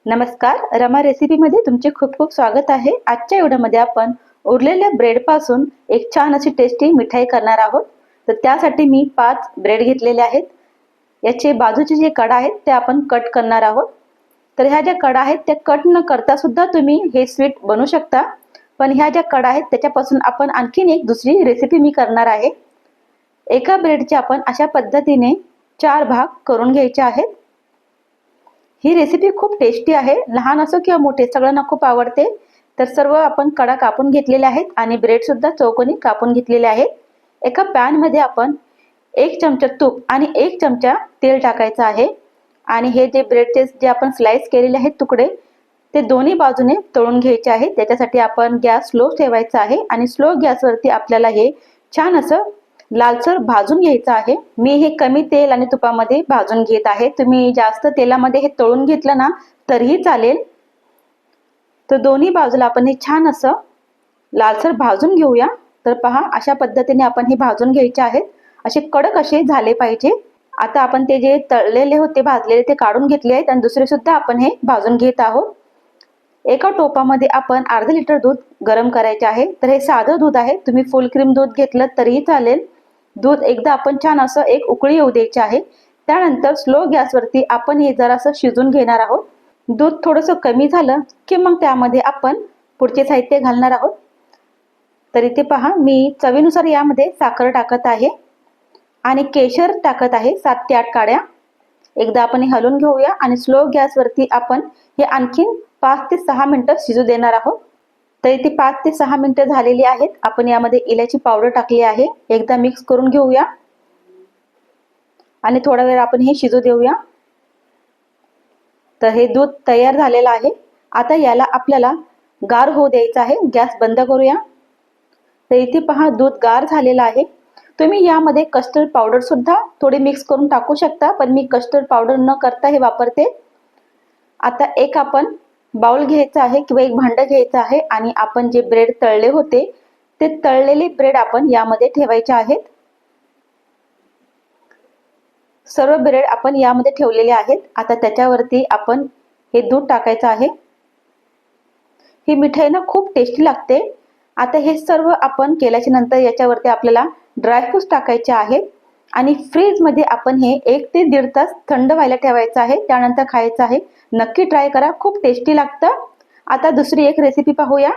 नमस्कार, रमा रेसिपीमध्ये तुमचे खूप खूप स्वागत आहे। आजच्या व्हिडिओमध्ये आपण उरलेल्या ब्रेड पासून एक छान अशी टेस्टी मिठाई करणार आहोत। तर त्यासाठी मी 5 ब्रेड घेतलेले आहेत। याचे बाजूचे जे कडा आहेत ते आपण कट करणार आहोत। तर ह्या ज्या कडा आहेत त्या कट न करता सुद्धा तुम्ही हे स्वीट बनवू शकता, पण ह्या ज्या कडा आहेत त्याच्यापासून आपण आणखीन एक दुसरी रेसिपी मी करणार आहे। एका ब्रेडचे आपण अशा पद्धतीने 4 भाग करून घ्यायचे आहेत। ही रेसिपी खूप टेस्टी आहे, लहान असो किंवा मोठे सगळ्यांना खूप आवडते। तर सर्व आपण कडा कापून घेतलेले आहेत आणि ब्रेड सुद्धा चौकोनी कापून घेतलेले आहेत। एका पॅन मध्ये आपण 1 चमचा तूप आणि 1 चमचा तेल टाकायचं आहे आणि हे जे ब्रेडचे जे आपण स्लाइस केलेले आहेत तुकडे ते दोन्ही बाजूने तळून घ्यायचे आहेत। त्याच्यासाठी आपण गॅस स्लो ठेवायचा आहे आणि स्लो गॅसवरती आपल्याला हे छान असं लालसर भाजून घ्यायचं आहे। मी हे कमी तेल आणि तुपामध्ये भाजून घेत आहे। तुम्ही जास्त तेलामध्ये हे तळून घेतलं ना तरीही चालेल। तर दोन्ही बाजूला आपण हे छान असं लालसर भाजून घेऊया। तर पहा, अशा पद्धतीने आपण हे भाजून घ्यायचे आहेत। असे कडक असे झाले पाहिजे। आता आपण ते जे तळलेले होते भाजलेले ते काढून घेतले आहेत आणि दुसरे सुद्धा आपण हे भाजून घेत आहोत। एका टोपामध्ये आपण अर्धा लिटर दूध गरम करायचे आहे। तर हे साधं दूध आहे, तुम्ही फुल क्रीम दूध घेतलं तरीही चालेल। दूध एकदा आपण छान असं एक उकळी येऊ द्यायची आहे। त्यानंतर स्लो गॅसवरती आपण हे जरासं शिजून घेणार आहोत। दूध थोडंसं कमी झालं की मग त्यामध्ये आपण पुढचे साहित्य घालणार आहोत। तर इथे पहा, मी चवीनुसार यामध्ये साखर टाकत आहे आणि केशर टाकत आहे 7 ते 8 काड्या। एकदा आपण हे हलवून घेऊया आणि स्लो गॅसवरती आपण हे आणखीन 5 ते 6 मिनिटं शिजू देणार आहोत। तर इथे 5 ते 6 मिनिटं झालेली आहेत। आपण यामध्ये इलायची पावडर टाकली आहे। एकदा मिक्स करून घेऊया आणि थोडा वेळ आपण हे शिजू देऊया। तर हे दूध तयार झालेलं आहे। आता याला आपल्याला गार होऊ द्यायचं आहे। गॅस बंद करूया। तर इथे पहा, दूध गार झालेलं आहे। तुम्ही यामध्ये कस्टर्ड पावडर सुद्धा थोडी मिक्स करून टाकू शकता, पण मी कस्टर्ड पावडर न करता हे वापरते। आता एक आपण बाउल घ्यायचा आहे किंवा एक भांडं घ्यायचं आहे आणि आपण जे ब्रेड तळले होते ते तळलेले ब्रेड आपण यामध्ये ठेवायचे आहेत। सर्व ब्रेड आपण यामध्ये ठेवलेले आहेत। आता त्याच्यावरती आपण हे दूध टाकायचं आहे। ही मिठाई ना खूप टेस्टी लागते। आता हे सर्व आपण केल्याच्या नंतर याच्यावरती आपल्याला ड्रायफ्रूट्स टाकायचे आहेत आणि फ्रीज मध्ये आपण हे 1 ते 1.5 तास थंड व्हायला ठेवायचं आहे। त्यानंतर खायचं आहे। नक्की ट्राय करा, खूप टेस्टी लागतं। आता दुसरी एक रेसिपी पाहूया।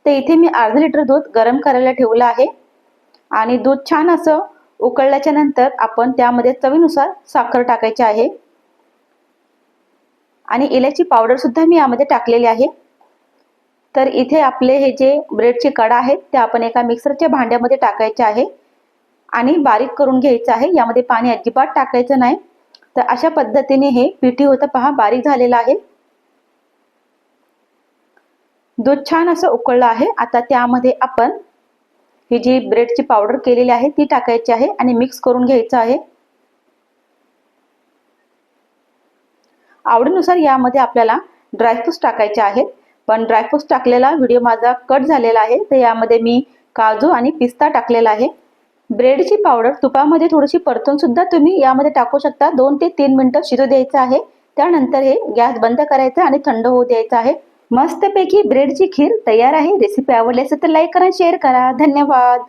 तर इथे मी अर्धा लिटर दूध गरम करायला ठेवलं आहे आणि दूध छान असं उकळल्याच्या नंतर आपण त्यामध्ये चवीनुसार साखर टाकायची आहे आणि इलायची पावडर सुद्धा मी यामध्ये टाकलेली आहे। तर इथे आपले हे जे ब्रेडचे कडा आहेत ते आपण एका मिक्सरच्या भांड्यामध्ये टाकायचे आहे आणि बारीक करून घ्यायचं आहे। यामध्ये पाणी अजिबात टाकायचं नाही। तर अशा पद्धतीने हे पिठी होतं पहा, बारीक झालेलं आहे। दूध छान असं उकळलं आहे। आता त्यामध्ये आपण ही जी ब्रेडची पावडर केलेली आहे ती टाकायची आहे आणि मिक्स करून घ्यायचं आहे। आवडीनुसार यामध्ये आपल्याला ड्रायफ्रूट्स टाकायचे आहेत, पण ड्रायफ्रूट्स टाकलेला व्हिडिओ माझा कट झालेला आहे। तर यामध्ये मी काजू आणि पिस्ता टाकलेला आहे। ब्रेडची पावडर तुपामध्ये थोडीशी परतून सुद्धा तुम्ही यामध्ये टाकू शकता। 2 ते 3 मिनिटं शिजू द्यायचं आहे। त्यानंतर हे गॅस बंद करायचा आणि थंड होऊ द्यायचं आहे। मस्तपैकी ब्रेडची खीर तयार आहे। रेसिपी आवडली असेल तर लाईक करा, शेअर करा। धन्यवाद।